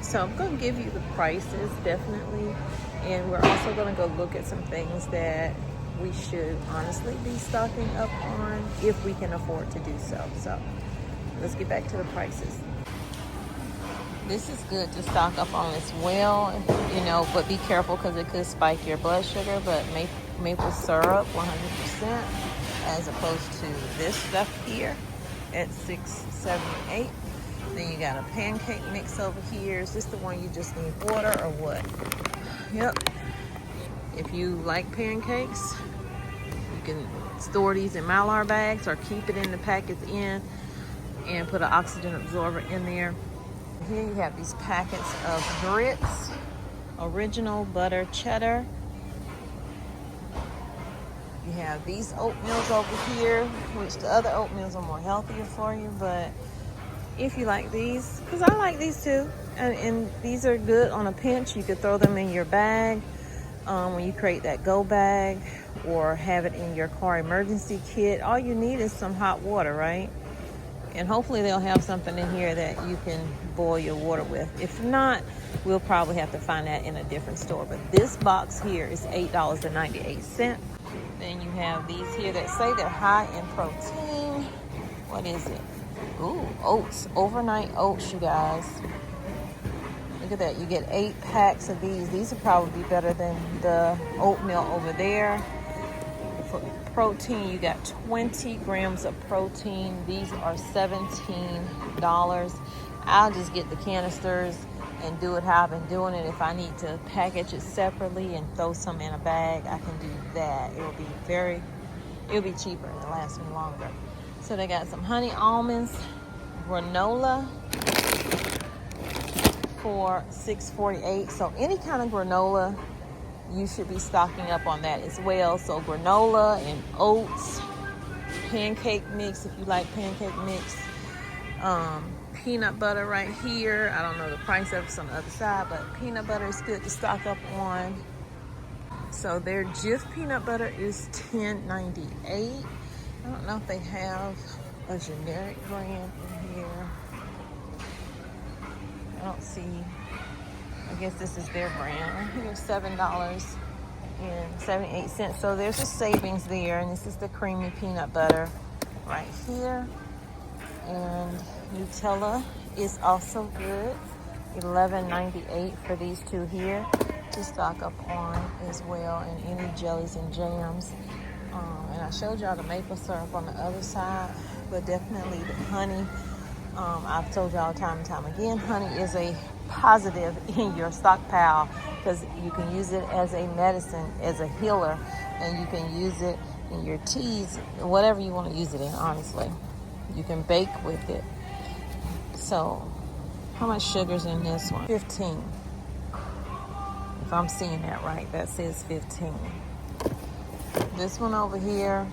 So I'm going to give you the prices, definitely. And we're also going to go look at some things that we should honestly be stocking up on if we can afford to do so. So let's get back to the prices. This is good to stock up on as well, you know, but be careful because it could spike your blood sugar. But maple syrup, 100%, as opposed to this stuff here at $6.78. Then you got a pancake mix over here. Is this the one you just need water or what? Yep. If you like pancakes, you can store these in Mylar bags or keep it in the packets and put an oxygen absorber in there. Here you have these packets of grits, original butter cheddar. You have these oatmeals over here, which the other oatmeals are more healthier for you, but if you like these, because I like these too, and these are good on a pinch. You could throw them in your bag when you create that go bag, or have it in your car emergency kit. All you need is some hot water, right? And hopefully they'll have something in here that you can boil your water with. If not, we'll probably have to find that in a different store. But this box here is $8.98. Then you have these here that say they're high in protein. What is it? Ooh, oats, overnight oats, you guys. Look at that, you get 8 packs of these. These would probably be better than the oatmeal over there. For protein, you got 20 grams of protein. These are $17. I'll just get the canisters and do it how I've been doing it. If I need to package it separately and throw some in a bag, I can do that. It'll be cheaper and it'll last me longer. So they got some honey almonds, granola for $6.48. So any kind of granola, you should be stocking up on that as well. So granola and oats, pancake mix if you like pancake mix, peanut butter right here. I don't know the price of it on the other side, but peanut butter is good to stock up on. So their Jif peanut butter is $10.98. I don't know if they have a generic brand in here. I don't see. I guess this is their brand. Right here, $7.78. So there's a savings there, and this is the creamy peanut butter right here. And Nutella is also good. $11.98 for these two here to stock up on as well, and any jellies and jams. And I showed y'all the maple syrup on the other side, but definitely the honey. I've told y'all time and time again, honey is a positive in your stockpile because you can use it as a medicine, as a healer, and you can use it in your teas, whatever you want to use it in, honestly. You can bake with it. So, how much sugar's in this one? 15. If I'm seeing that right, that says 15. This one over here,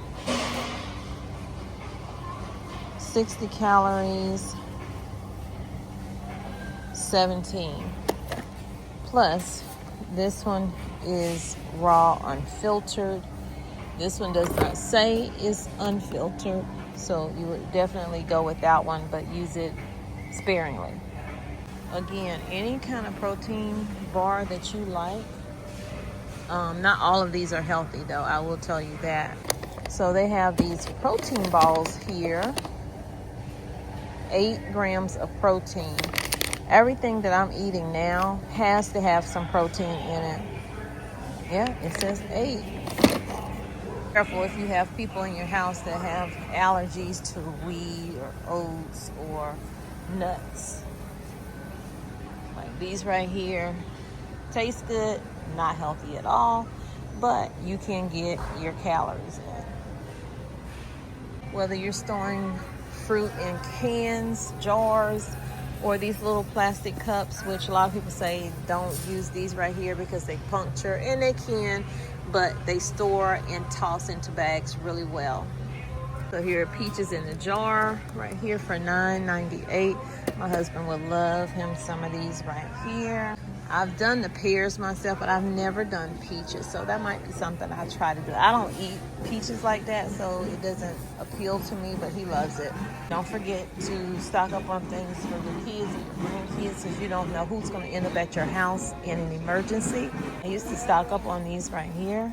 60 calories, 17. Plus, this one is raw, unfiltered. This one does not say it's unfiltered, so you would definitely go with that one, but use it sparingly. Again, any kind of protein bar that you like. Not all of these are healthy, though, I will tell you that. So they have these protein balls here. 8 grams of protein. Everything that I'm eating now has to have some protein in it. Yeah, it says 8. Careful if you have people in your house that have allergies to wheat or oats or nuts. Like these right here. Taste good, not healthy at all, but you can get your calories in. Whether you're storing fruit in cans, jars, or these little plastic cups, which a lot of people say don't use these right here because they puncture, and they can, but they store and toss into bags really well. So here are peaches in the jar right here for $9.98. My husband would love him some of these right here. I've done the pears myself, but I've never done peaches. So that might be something I try to do. I don't eat peaches like that, so it doesn't appeal to me, but he loves it. Don't forget to stock up on things for the kids and your grandkids, because you don't know who's going to end up at your house in an emergency. I used to stock up on these right here.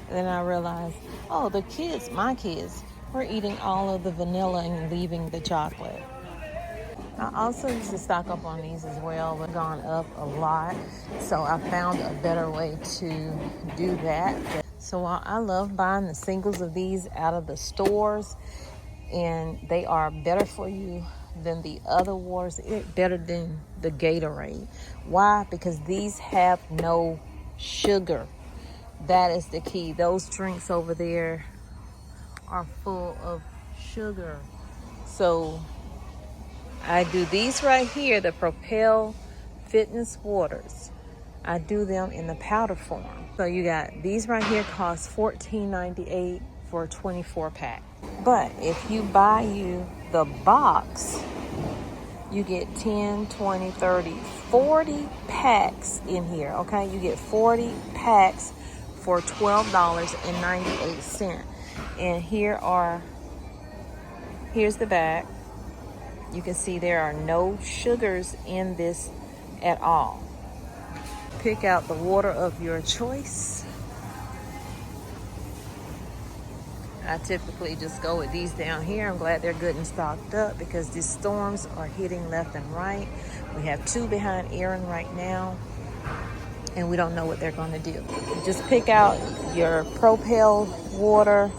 And then I realized, oh, the kids, my kids, were eating all of the vanilla and leaving the chocolate. I also used to stock up on these as well, but gone up a lot. So I found a better way to do that. So while I love buying the singles of these out of the stores, and they are better for you than the other waters, better than the Gatorade. Why? Because these have no sugar. That is the key. Those drinks over there are full of sugar. So I do these right here, the Propel Fitness Waters. I do them in the powder form. So you got these right here, cost $14.98 for a 24 pack. But if you buy you the box, you get 10, 20, 30, 40 packs in here, okay? You get 40 packs for $12.98. And here's the back. You can see there are no sugars in this at all. Pick out the water of your choice. I typically just go with these down here. I'm glad they're good and stocked up because these storms are hitting left and right. We have 2 behind Aaron right now, and we don't know what they're going to do. Just pick out your Propel water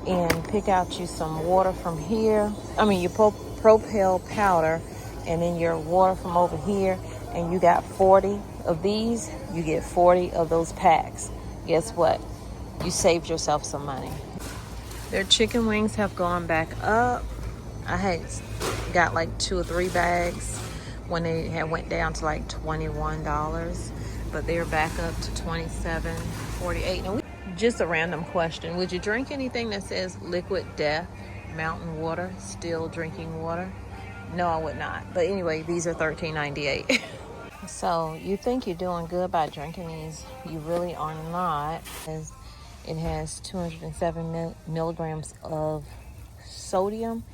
and pick out you some water from here. I mean, your Propel powder, and then your water from over here, and you got 40 of these. You get 40 of those packs. Guess what? You saved yourself some money. Their chicken wings have gone back up. I had got like 2 or 3 bags when they had went down to like $21, but they're back up to $27.48. Now, just a random question: would you drink anything that says Liquid Death Mountain Water, still drinking water? No, I would not. But anyway, these are $13.98. So you think you're doing good by drinking these? You really are not. It has 207 milligrams of sodium.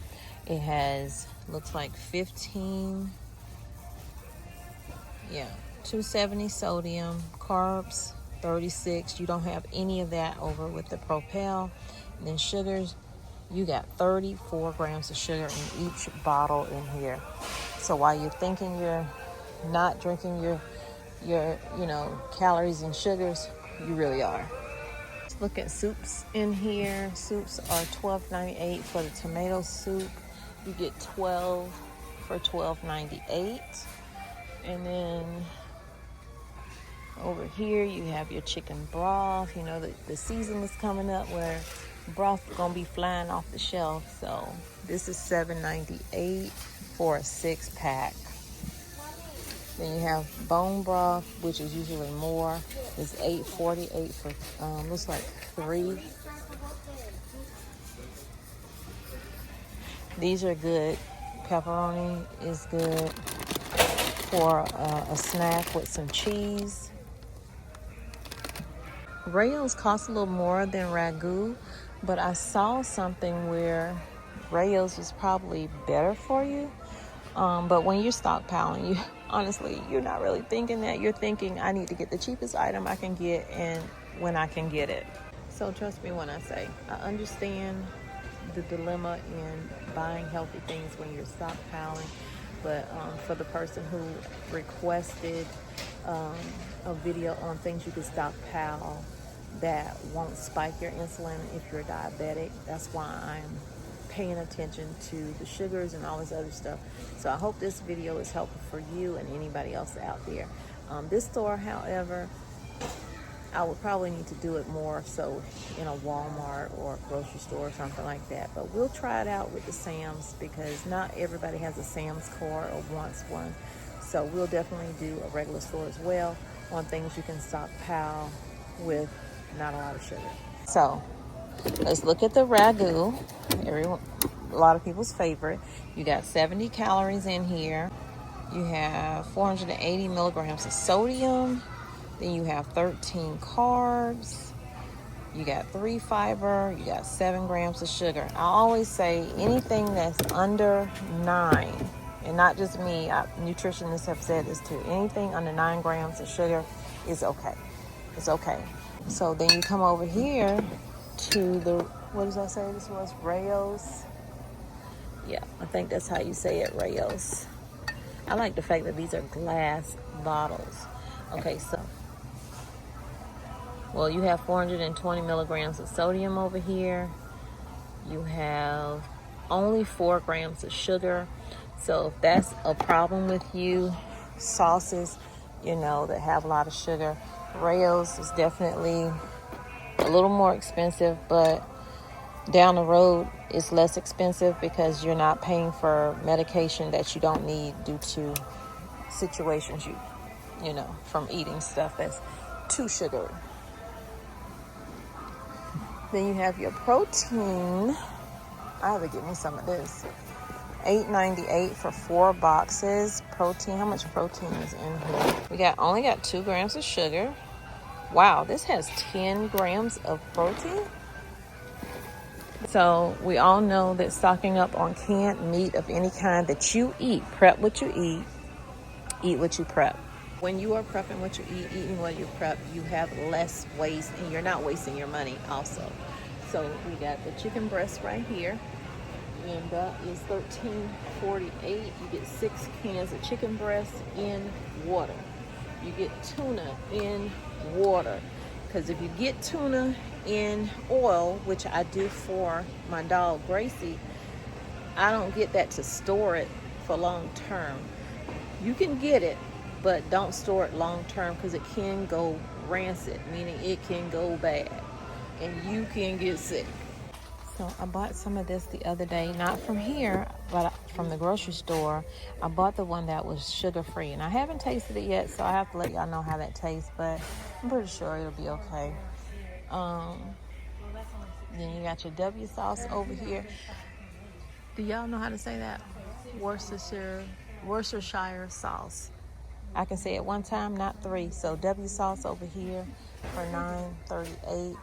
It has, looks like 270 sodium, carbs 36. You don't have any of that over with the Propel. And then sugars, you got 34 grams of sugar in each bottle in here. So while you're thinking you're not drinking your calories and sugars, you really are. Let's look at soups in here. Soups are $12.98 for the tomato soup. You get 12 for $12.98. And then over here you have your chicken broth. You know, the season is coming up where broth is gonna be flying off the shelf. So this is $7.98 for a 6-pack. Then you have bone broth, which is usually more. It's $8.48 for looks like 3. These are good. Pepperoni is good for a snack with some cheese. Rails cost a little more than ragu, but I saw something where Rails is probably better for you. But when you're stockpiling, honestly, you're not really thinking that. You're thinking, I need to get the cheapest item I can get and when I can get it. So trust me when I say, I understand the dilemma in buying healthy things when you're stockpiling. But for the person who requested a video on things you can stockpile that won't spike your insulin if you're diabetic, that's why I'm paying attention to the sugars and all this other stuff. So I hope this video is helpful for you and anybody else out there. This store, however, I would probably need to do it more so in a Walmart or a grocery store or something like that. But we'll try it out with the Sam's because not everybody has a Sam's card or wants one. So we'll definitely do a regular store as well on things you can stockpile with not a lot of sugar. So let's look at the ragu. A lot of people's favorite. You got 70 calories in here. You have 480 milligrams of sodium. Then you have 13 carbs. You got 3 fiber. You got 7 grams of sugar. I always say anything that's under 9, and not just me, nutritionists have said this too. Anything under 9 grams of sugar is okay. It's okay. So then you come over here to the, what does I say this was? Rayos. Yeah, I think that's how you say it, Rayos. I like the fact that these are glass bottles. Okay, so, well, you have 420 milligrams of sodium over here. You have only 4 grams of sugar. So if that's a problem with you, sauces, you know, that have a lot of sugar, Rayos is definitely a little more expensive, but down the road it's less expensive because you're not paying for medication that you don't need due to situations you know, from eating stuff that's too sugary. Then you have your protein. I have to get me some of this. $8.98 for 4 boxes. Protein. How much protein is in here? We only got 2 grams of sugar. Wow, this has 10 grams of protein. So we all know that stocking up on canned meat of any kind that you eat, prep what you eat what you prep. When you are prepping what you eat, eating what you prep, you have less waste and you're not wasting your money also. So we got the chicken breast right here, and that is $13.48. You get 6 cans of chicken breast in water. You get tuna in water, because if you get tuna in oil, which I do for my dog Gracie, I don't get that to store it for long term. You can get it, but don't store it long term because it can go rancid, meaning it can go bad and you can get sick. So I bought some of this the other day, not from here, but from the grocery store. I bought the one that was sugar-free, and I haven't tasted it yet, so I have to let y'all know how that tastes, but I'm pretty sure it'll be okay. Then you got your W sauce over here. Do y'all know how to say that? Worcestershire sauce. I can say it one time, not 3. So W sauce over here for $9.38.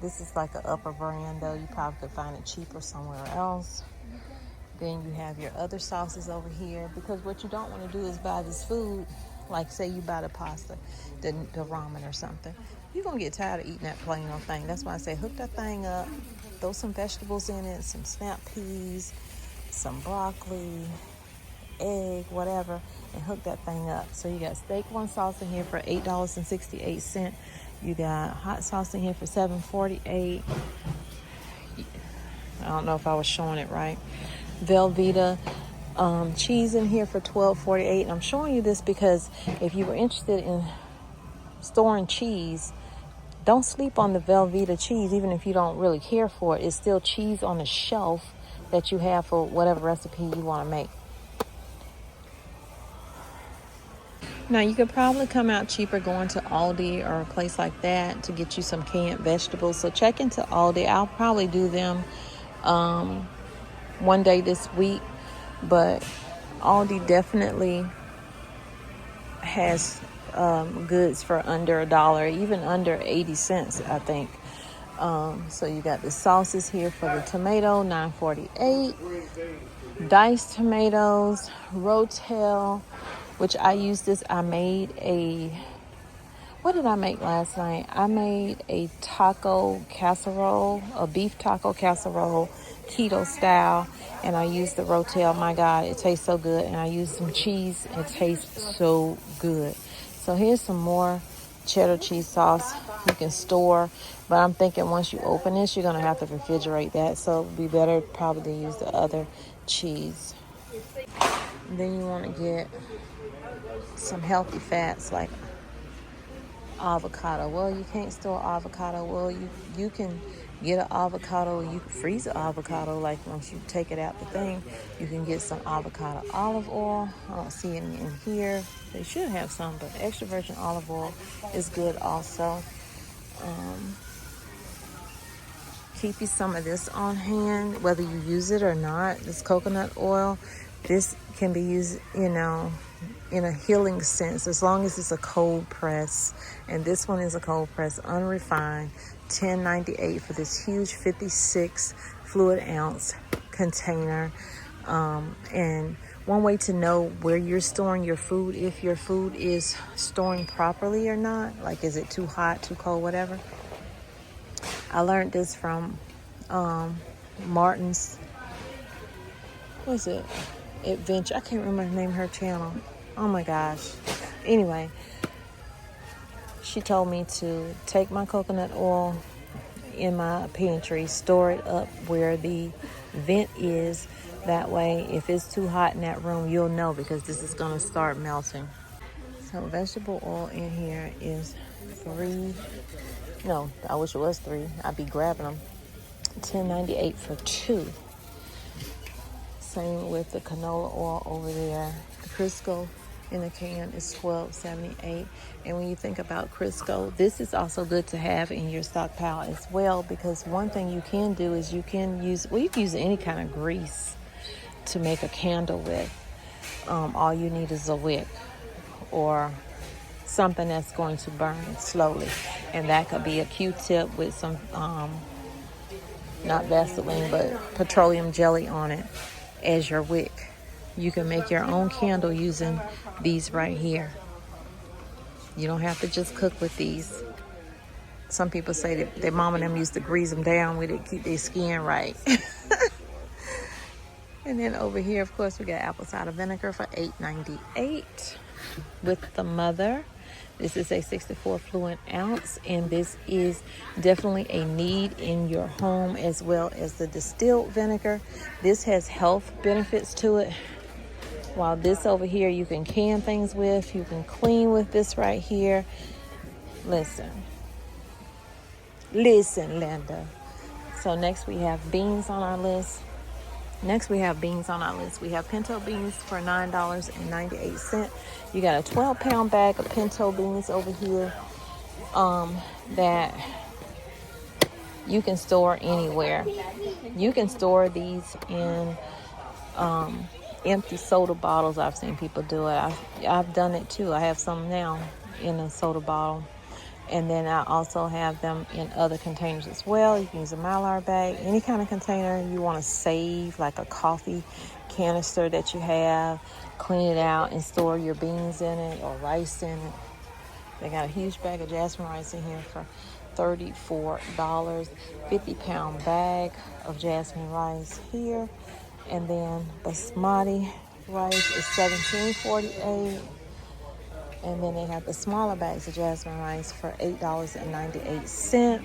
This is like an upper brand, though. You probably could find it cheaper somewhere else. Then you have your other sauces over here, because what you don't want to do is buy this food, like say you buy the pasta, the ramen or something. You're going to get tired of eating that plain old thing. That's why I say hook that thing up, throw some vegetables in it, some snap peas, some broccoli, egg, whatever, and hook that thing up. So you got steak one sauce in here for $8.68. You got hot sauce in here for $7.48. I don't know if I was showing it right. Velveeta cheese in here for $12.48. And I'm showing you this because if you were interested in storing cheese, don't sleep on the Velveeta cheese. Even if you don't really care for it, it's still cheese on the shelf that you have for whatever recipe you want to make. Now, you could probably come out cheaper going to Aldi or a place like that to get you some canned vegetables. So check into Aldi. I'll probably do them one day this week. But Aldi definitely has goods for under $1, even under 80 cents, I think. So you got the sauces here for the tomato, $9.48. Diced tomatoes, Rotel, which I used this. I made what did I make last night? I made a taco casserole, a beef taco casserole, keto style, and I used the Rotel. My God, it tastes so good. And I used some cheese. It tastes so good. So here's some more cheddar cheese sauce you can store, but I'm thinking once you open this, you're gonna have to refrigerate that, so it'd be better probably to use the other cheese. And then you want to get some healthy fats like avocado. Well, you can't store avocado. Well, you can get an avocado. You can freeze an avocado. Like once you take it out the thing, you can get some avocado olive oil. I don't see any in here. They should have some, but extra virgin olive oil is good also. Keep you some of this on hand, whether you use it or not. This coconut oil, This can be used, you know, in a healing sense, as long as it's a cold press. And this one is a cold press, unrefined, $10.98 for this huge 56 fluid ounce container. And one way to know where you're storing your food, if your food is storing properly or not, like is it too hot, too cold, whatever. I learned this from Martin's, what is it? Adventure. I can't remember the name of her channel. Oh my gosh. Anyway, she told me to take my coconut oil in my pantry, store it up where the vent is. That way, if it's too hot in that room, you'll know, because this is going to start melting. So vegetable oil in here is $3. No, I wish it was $3. I'd be grabbing them. $10.98 for 2. Same with the canola oil over there. The Crisco in a can is $12.78. And when you think about Crisco, this is also good to have in your stockpile as well, because one thing you can do is you can use, well, you can use any kind of grease to make a candle with. All you need is a wick or something that's going to burn slowly. And that could be a Q-tip with some, not Vaseline, but petroleum jelly on it as your wick. You can make your own candle using these right here. You don't have to just cook with these. Some people say that their mom and them used to grease them down with it, keep their skin right. And then over here, of course, we got apple cider vinegar for $8.98 with the mother. This is a 64 fluid ounce, and this is definitely a need in your home, as well as the distilled vinegar. This has health benefits to it. While this over here, you can can things with, you can clean with this right here. Listen, Linda. So next we have beans on our list. We have pinto beans for $9.98. You got a 12-pound bag of pinto beans over here that you can store anywhere. You can store these in empty soda bottles. I've seen people do it. I've done it too. I have some now in a soda bottle. And then I also have them in other containers as well. You can use a Mylar bag, any kind of container you want to save, like a coffee canister that you have. Clean it out and store your beans in it or rice in it. They got a huge bag of jasmine rice in here for $34. 50-pound bag of jasmine rice here. And then basmati rice is $17.48. And then they have the smaller bags of jasmine rice for $8.98.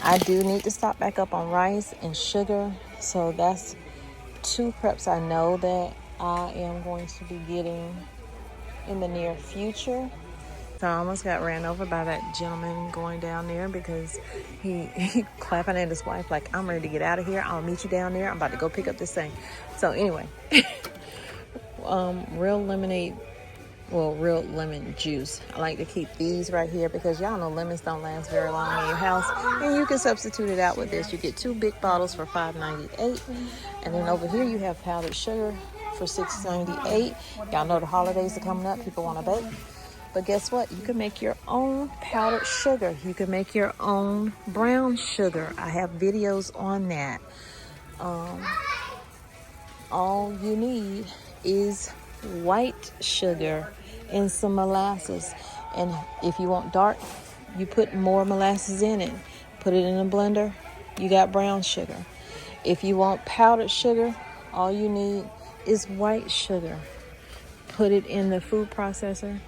I do need to stock back up on rice and sugar. So that's 2 preps I know that I am going to be getting in the near future. So I almost got ran over by that gentleman going down there because he clapping at his wife like, I'm ready to get out of here. I'll meet you down there. I'm about to go pick up this thing. So anyway, real lemon juice. I like to keep these right here because y'all know lemons don't last very long in your house. And you can substitute it out with this. You get 2 big bottles for $5.98. And then over here you have powdered sugar for $6.98. Y'all know the holidays are coming up. People want to bake. But guess what? You can make your own powdered sugar. You can make your own brown sugar. I have videos on that. All you need is white sugar and some molasses. And if you want dark, you put more molasses in it. Put it in a blender. You got brown sugar. If you want powdered sugar, all you need is white sugar. Put it in the food processor.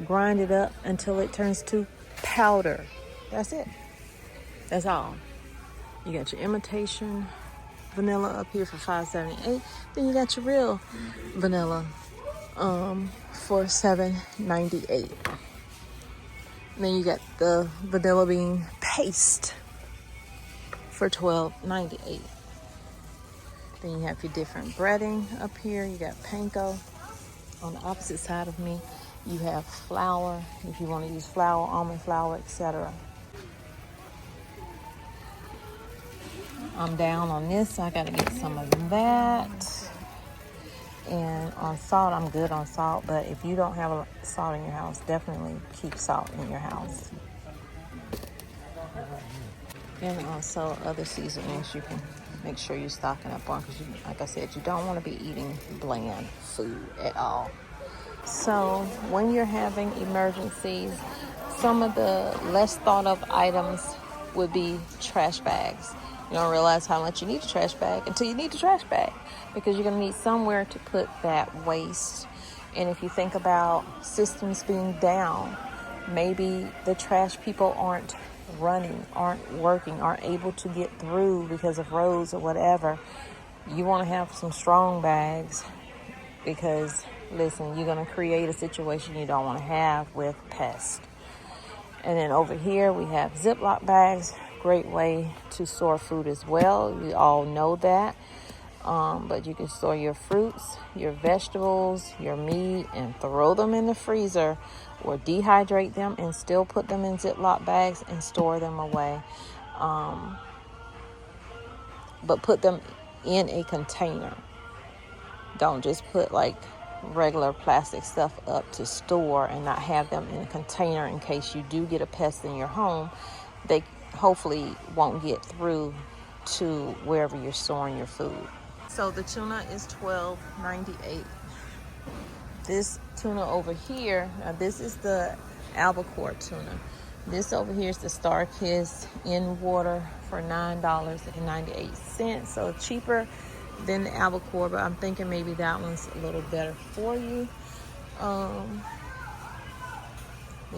Grind it up until it turns to powder. That's it. That's all. You got your imitation vanilla up here for $5.78. Then you got your real vanilla for $7.98. Then you got the vanilla bean paste for $12.98. Then you have your different breading up here. You got panko. On the opposite side of me, you have flour, if you want to use flour, almond flour, etc. I'm down on this, so I got to get some of that. And on salt, I'm good on salt, but if you don't have salt in your house, definitely keep salt in your house. And also other seasonings you can make sure you're stocking up on, because like I said, you don't want to be eating bland food at all. So when you're having emergencies, some of the less thought of items would be trash bags. You don't realize how much you need a trash bag until you need a trash bag, because you're going to need somewhere to put that waste. And if you think about systems being down, maybe the trash people aren't running, aren't working, aren't able to get through because of roads or whatever. You want to have some strong bags, because listen, you're going to create a situation you don't want to have with pests. And then over here we have Ziploc bags. Great way to store food as well. You all know that. But you can store your fruits, your vegetables, your meat, and throw them in the freezer, or dehydrate them and still put them in Ziploc bags and store them away. But put them in a container. Don't just put like regular plastic stuff up to store and not have them in a container in case you do get a pest in your home. They hopefully won't get through to wherever you're storing your food. So the tuna is $12.98. This tuna over here, now this is the albacore tuna. This over here is the Star Kiss in water for $9.98. So cheaper than the albacore, but I'm thinking maybe that one's a little better for you. Then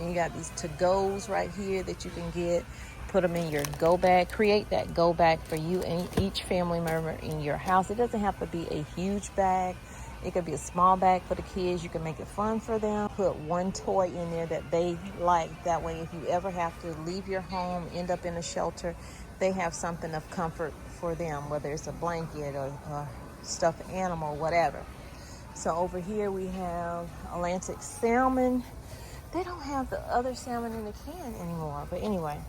you got these to-goes right here that you can get. Put them in your go bag. Create that go bag for you and each family member in your house. It doesn't have to be a huge bag. It could be a small bag for the kids. You can make it fun for them. Put one toy in there that they like. That way, if you ever have to leave your home, end up in a shelter, they have something of comfort for them, whether it's a blanket or a stuffed animal, whatever. So over here we have Atlantic salmon. They don't have the other salmon in the can anymore, but anyway.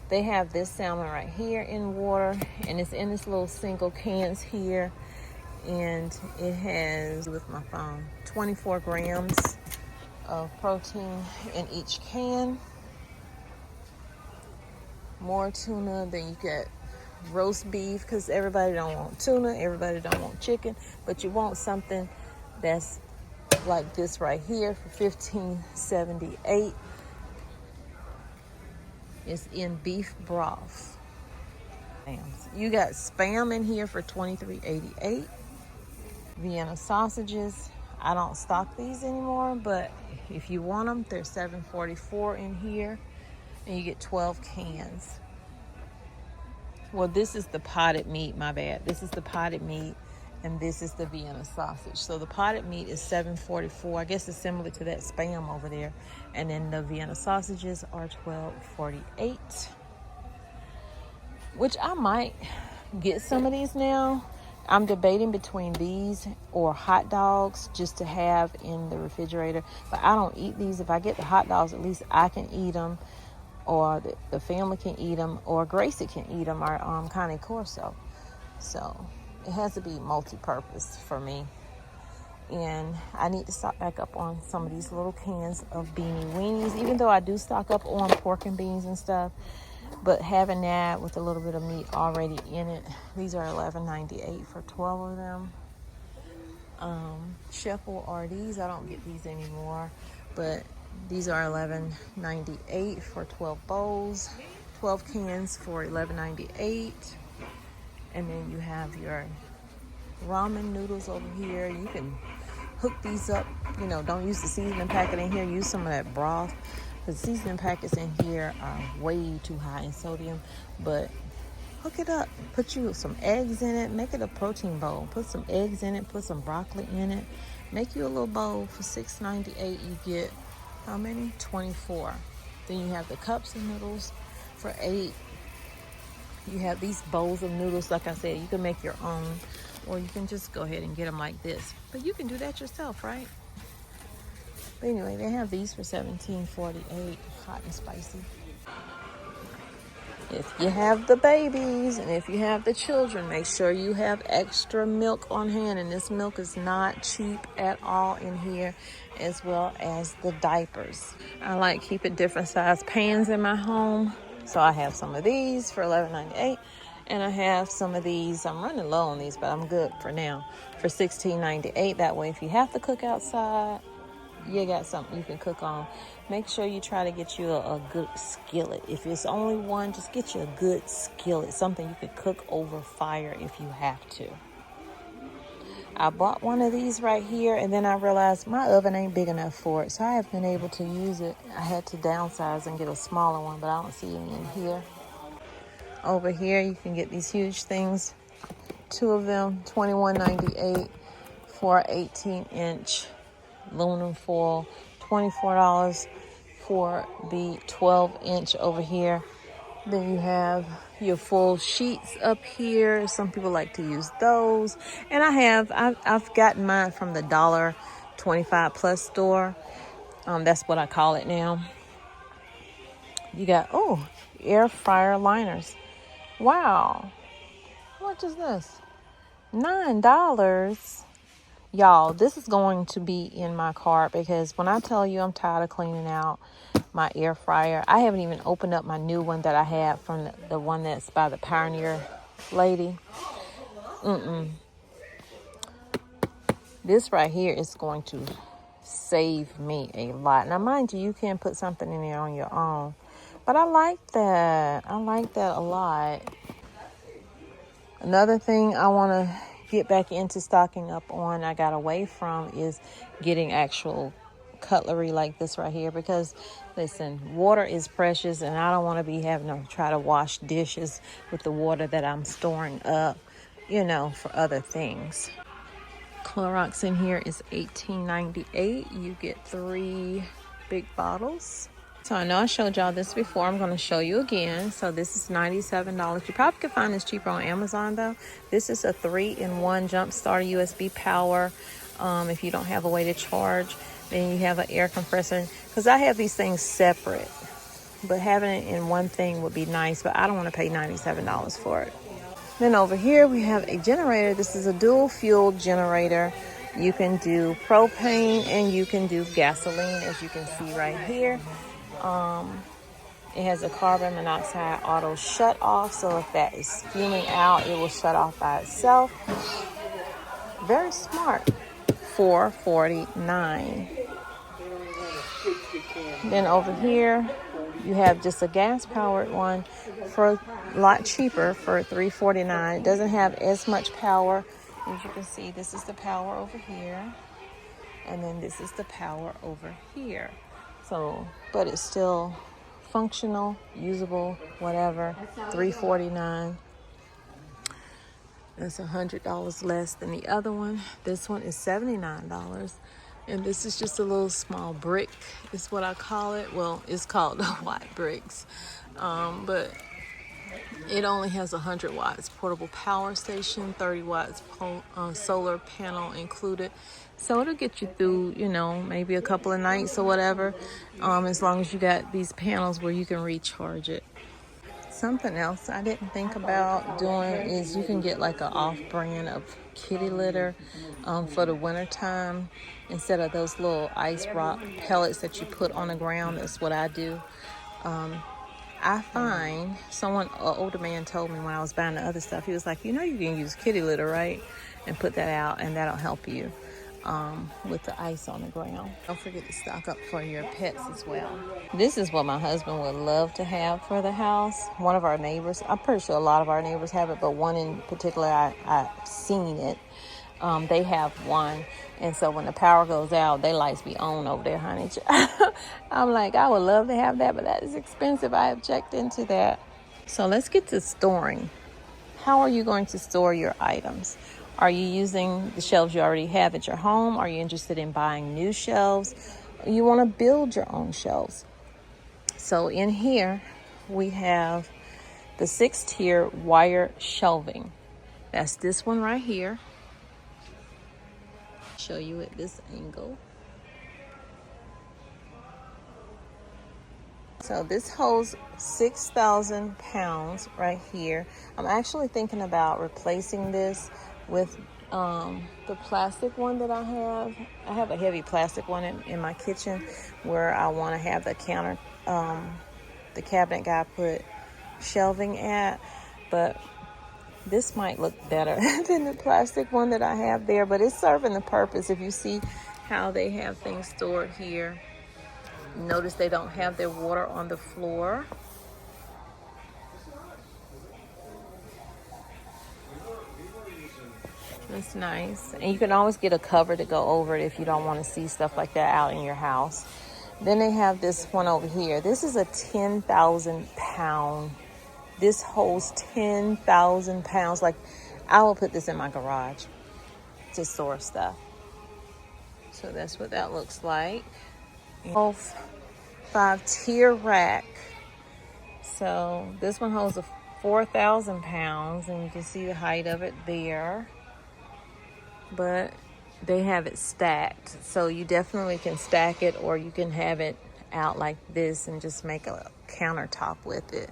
They have this salmon right here in water, and it's in this little single cans here. And it has, with my phone, 24 grams of protein in each can. More tuna, then you get roast beef, because everybody don't want tuna, everybody don't want chicken, but you want something that's like this right here for $15.78. It's in beef broth. You got Spam in here for $23.88. Vienna sausages. I don't stock these anymore, but if you want them, they're $7.44 in here, and you get 12 cans. Well, this is the potted meat, my bad. This is the potted meat, and this is the Vienna sausage. So the potted meat is $7.44. I guess it's similar to that Spam over there. And then the Vienna sausages are $12.48, which I might get some of these now. I'm debating between these or hot dogs just to have in the refrigerator. But I don't eat these. If I get the hot dogs, at least I can eat them, or the family can eat them, or Gracie can eat them, or Cane Corso. So it has to be multi-purpose for me. And I need to stock back up on some of these little cans of beanie weenies, even though I do stock up on pork and beans and stuff. But having that with a little bit of meat already in it, these are $11.98 for 12 of them. Sheffield are these. I don't get these anymore, but these are $11.98 for 12 bowls, 12 cans for $11.98. And then you have your ramen noodles over here. You can hook these up. You know, don't use the seasoning packet in here. Use some of that broth. The seasoning packets in here are way too high in sodium, but hook it up. Put you some eggs in it. Make it a protein bowl. Put some eggs in it. Put some broccoli in it. Make you a little bowl for $6.98. You get how many? 24. Then you have the cups of noodles for $8. You have these bowls of noodles. Like I said, you can make your own, or you can just go ahead and get them like this. But you can do that yourself, right? But anyway, they have these for $17.48, hot and spicy. If you have the babies and if you have the children, make sure you have extra milk on hand. And this milk is not cheap at all in here, as well as the diapers. I like keeping different size pans in my home. So I have some of these for $11.98. And I have some of these. I'm running low on these, but I'm good for now. For $16.98. That way, if you have to cook outside, you got something you can cook on. Make sure you try to get you a good skillet. If it's only one, just get you a good skillet. Something you can cook over fire if you have to. I bought one of these right here, and then I realized my oven ain't big enough for it. So I have been able to use it. I had to downsize and get a smaller one, but I don't see any in here. Over here, you can get these huge things. 2 of them, $21.98 for 18-inch aluminum foil. $24 for the 12-inch over here. Then you have your full sheets up here. Some people like to use those. And I've gotten mine from the $1.25 plus store. That's what I call it now. You got, air fryer liners. Wow. What is this? $9. Y'all, this is going to be in my cart because when I tell you I'm tired of cleaning out my air fryer, I haven't even opened up my new one that I had from the one that's by the Pioneer lady. This right here is going to save me a lot. Now, mind you, you can put something in there on your own, but I like that. I like that a lot. Another thing I want to get back into stocking up on, I got away from, is getting actual cutlery like this right here, because listen, water is precious and I don't want to be having to try to wash dishes with the water that I'm storing up, for other things. Clorox in here is $18.98. You get 3 big bottles. So I know I showed y'all this before. I'm going to show you again. So this is $97. You probably could find this cheaper on Amazon though. This is a 3-in-1 jump starter USB power. If you don't have a way to charge, then you have an air compressor. Because I have these things separate, but having it in one thing would be nice. But I don't want to pay $97 for it. Then over here we have a generator. This is a dual fuel generator. You can do propane and you can do gasoline, as you can see right here. It has a carbon monoxide auto shut off, so if that is fuming out, it will shut off by itself. Very smart. $4.49. Then over here you have just a gas powered one for a lot cheaper, for $3.49. It doesn't have as much power. As you can see, this is the power over here, and then this is the power over here. So, but it's still functional, usable, whatever. $3.49. That's $100 less than the other one. This one is $79. And this is just a little small brick, is what I call it. Well, it's called white bricks. But it only has 100 watts portable power station, 30 watts solar panel included. So it'll get you through, maybe a couple of nights or whatever, as long as you got these panels where you can recharge it. Something else I didn't think about doing is you can get like an off-brand of kitty litter for the winter time, instead of those little ice rock pellets that you put on the ground. That's what I do. I find an older man told me when I was buying the other stuff, he was like, you can use kitty litter, right? And put that out, and that'll help you with the ice on the ground. Don't forget to stock up for your pets as well. This is what my husband would love to have for the house. One of our neighbors, I'm pretty sure a lot of our neighbors have it, but one in particular, I've seen it. They have one, and so when the power goes out, their lights be on over there, honey. I'm like, I would love to have that, but that is expensive. I have checked into that. So let's get to storing. How are you going to store your items? Are you using the shelves you already have at your home? Are you interested in buying new shelves? You want to build your own shelves. So in here, we have the 6-tier wire shelving. That's this one right here. Show you at this angle. So this holds 6,000 pounds right here. I'm actually thinking about replacing this with the plastic one that I have. I have a heavy plastic one in my kitchen where I want to have the counter, the cabinet guy put shelving at, but this might look better than the plastic one that I have there, but it's serving the purpose. If you see how they have things stored here, notice they don't have their water on the floor. That's nice. And you can always get a cover to go over it if you don't want to see stuff like that out in your house. Then they have this one over here. This is a 10,000 pound. This holds 10,000 pounds. Like, I will put this in my garage to store stuff. So that's what that looks like. 5-tier rack. So this one holds a 4,000 pounds, and you can see the height of it there. But they have it stacked, so you definitely can stack it, or you can have it out like this and just make a countertop with it.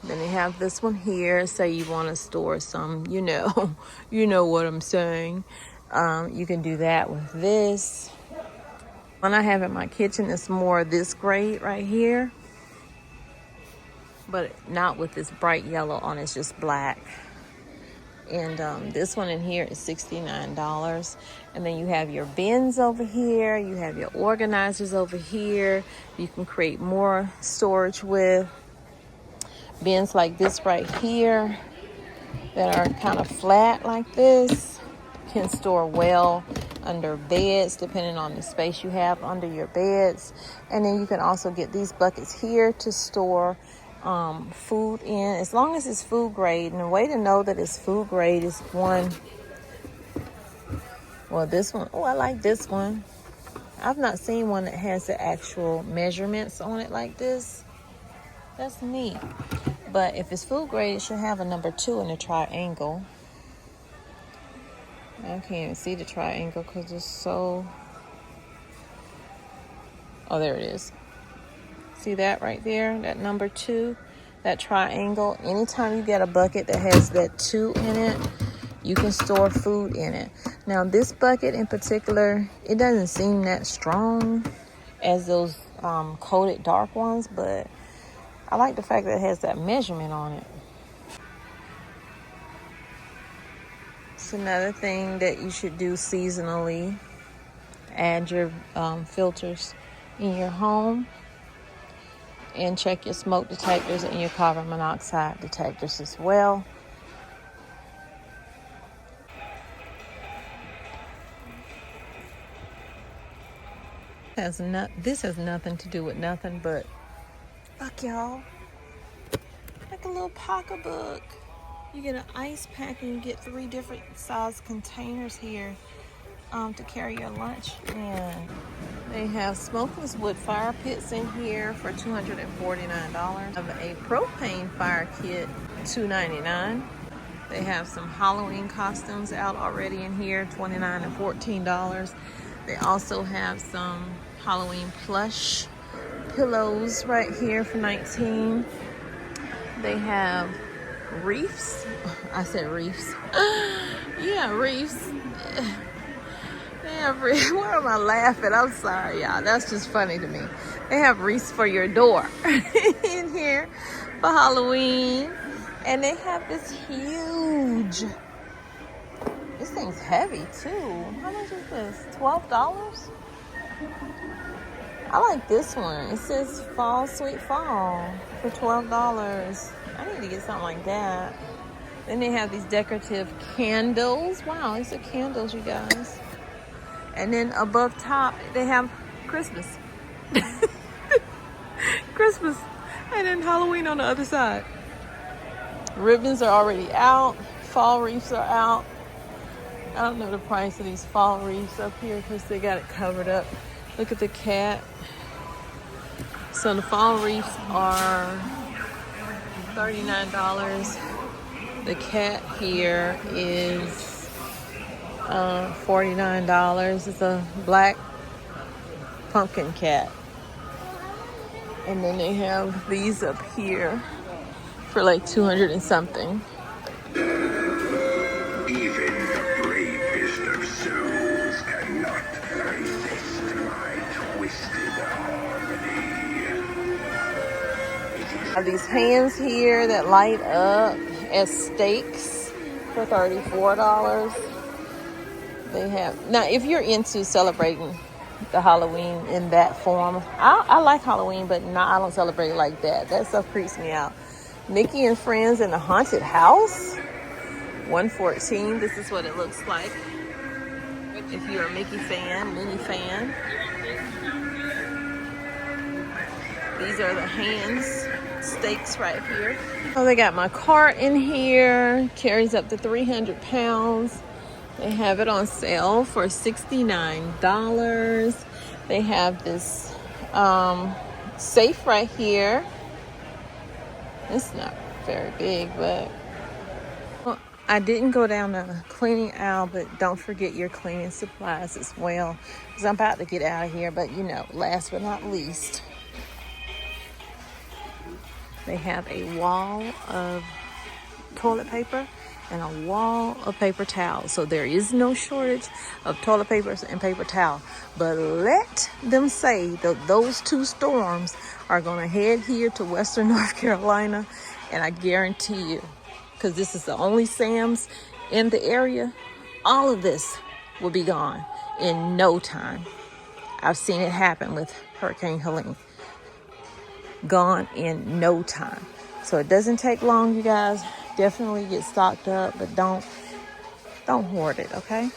Then they have this one here. Say you want to store some, you know what I'm saying. You can do that with this. One I have in my kitchen is more this grade right here, but not with this bright yellow on it. It's just black. And this one in here is $69. And then you have your bins over here. You have your organizers over here. You can create more storage with bins like this right here that are kind of flat like this. Can store well under beds, depending on the space you have under your beds. And then you can also get these buckets here to store food in, as long as it's food grade. And the way to know that it's food grade is one, well, this one, oh, I like this one. I've not seen one that has the actual measurements on it like this. That's neat. But if it's food grade, it should have a number 2 in the triangle. I can't even see the triangle because it's so, oh, there it is. See that right there, that number 2, that triangle? Anytime you get a bucket that has that 2 in it, you can store food in it. Now this bucket in particular, it doesn't seem that strong as those coated dark ones, but I like the fact that it has that measurement on it. It's another thing that you should do seasonally. Add your filters in your home. And check your smoke detectors and your carbon monoxide detectors as well. This has nothing to do with nothing, but look, y'all, like a little pocketbook. You get an ice pack and you get 3 different size containers here to carry your lunch in. They have smokeless wood fire pits in here for $249. Have a propane fire kit, $2.99. They have some Halloween costumes out already in here, $29 and $14. They also have some Halloween plush pillows right here for $19. They have reefs. I said reefs. Yeah, reefs. Why am I laughing? I'm sorry, y'all. That's just funny to me. They have wreaths for your door in here for Halloween. And they have this huge, this thing's heavy too. How much is this? $12? I like this one. It says Fall Sweet Fall for $12. I need to get something like that. Then they have these decorative candles. Wow, these are candles, you guys. And then above top, they have Christmas. Christmas. And then Halloween on the other side. Ribbons are already out. Fall wreaths are out. I don't know the price of these fall wreaths up here because they got it covered up. Look at the cat. So the fall wreaths are $39. The cat here is $49. It's a black pumpkin cat. And then they have these up here for like 200 and something. Even the bravest of souls cannot resist my twisted harmony. Have these pans here that light up as steaks for $34. They have, now if you're into celebrating the Halloween in that form, I like Halloween, but I don't celebrate it like that. That stuff creeps me out. Mickey and Friends in the Haunted House, $114. This is what it looks like if you're a Mickey fan, Minnie fan. These are the hands steaks right here. Oh, they got my cart in here. Carries up to 300 pounds. They have it on sale for $69. They have this safe right here. It's not very big, but well, I didn't go down the cleaning aisle, but don't forget your cleaning supplies as well, because I'm about to get out of here. But you know, last but not least, they have a wall of toilet paper and a wall of paper towels. So there is no shortage of toilet papers and paper towel. But let them say that those two storms are going to head here to Western North Carolina. And I guarantee you, because this is the only Sam's in the area, all of this will be gone in no time. I've seen it happen with Hurricane Helene. Gone in no time. So it doesn't take long, you guys. Definitely get stocked up, but don't hoard it, okay?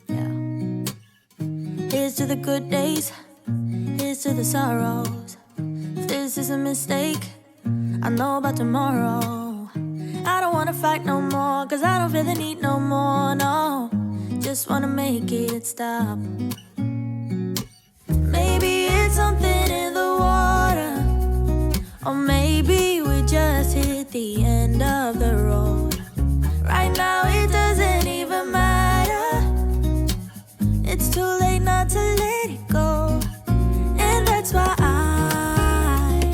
Yeah. Here's to the good days, here's to the sorrows. If this is a mistake, I know about tomorrow. I don't wanna fight no more, cause I don't feel the need no more, no. Just wanna make it stop. Maybe it's something in the water, or maybe we just hit the end of the road. Right now it doesn't even matter. It's too late not to let it go. And that's why I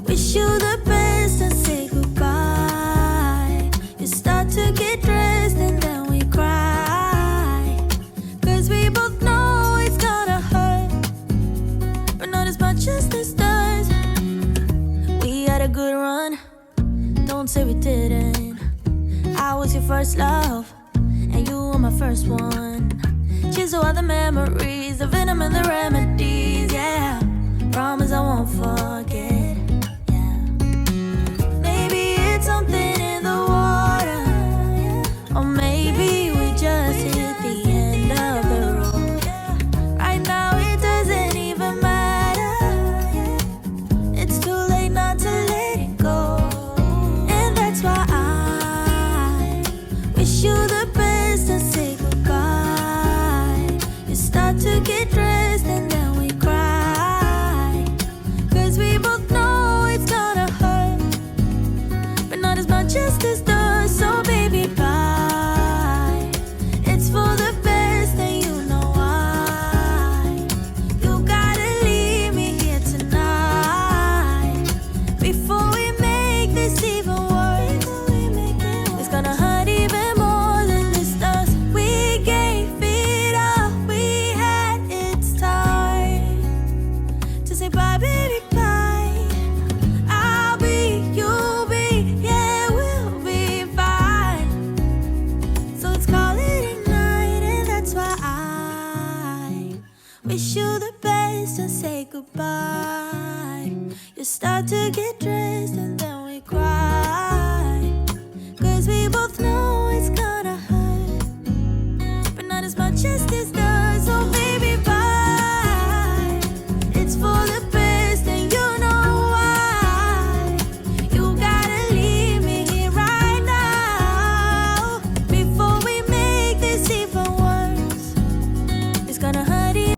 wish you the best and say goodbye. You start to get dressed and then we cry, cause we both know it's gonna hurt, but not as much as this does. We had a good run, don't say we didn't. I was your first love, and you were my first one. Cheers to all the memories, the venom and the remedies, yeah. Promise I won't forget, yeah. Maybe it's something in the water, or maybe we just hit the end of the road. Right now it doesn't even matter. It's too late not to let it go. And that's why I wish you the best and say goodbye. You start to get dressed and then we cry, cause we both know it's gonna hurt, but not as much as this does. So baby, bye. It's for the best and you know why. You gotta leave me here tonight before we make this even worse. It's gonna hurt even more than this does. We gave it all we had. It's time to say bye, baby, bye. I'll be, you'll be, yeah, we'll be fine. So let's call it a night, and that's why I wish you the best and say goodbye. You start to get dressed and then we cry, cause we both know it's gonna hurt, but not as much as this does. So